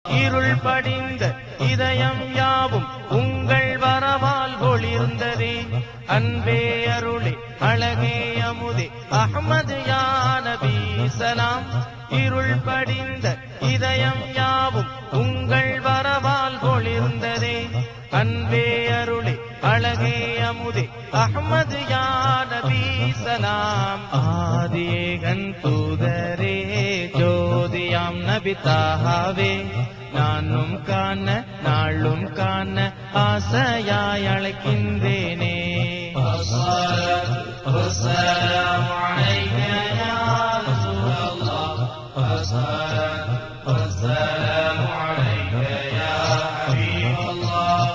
இருள் படிந்த இதயம் யாவும் உங்கள் வரவால் ஒளிர்ந்ததே. அன்பே அருளே அழகே அமுதே அஹ்மது யா நபி சலாம். இருள் படிந்த இதயம் யாவும் உங்கள் வரவால் ஒளிர்ந்ததே. அன்பே அருளே அழகே அமுதே அஹ்மது யா நபி சலாம். ஆதியேகன் தூதரே ஜோதியாம் நபி தாஹாவே, நானும் காண நாளும் காண ஆசையாய் அழைக்கின்றேனே. வஸ்ஸலாமு அலைக யா ரசூலல்லாஹ், வஸ்ஸலாமு அலைக யா ஹபீபல்லாஹ்.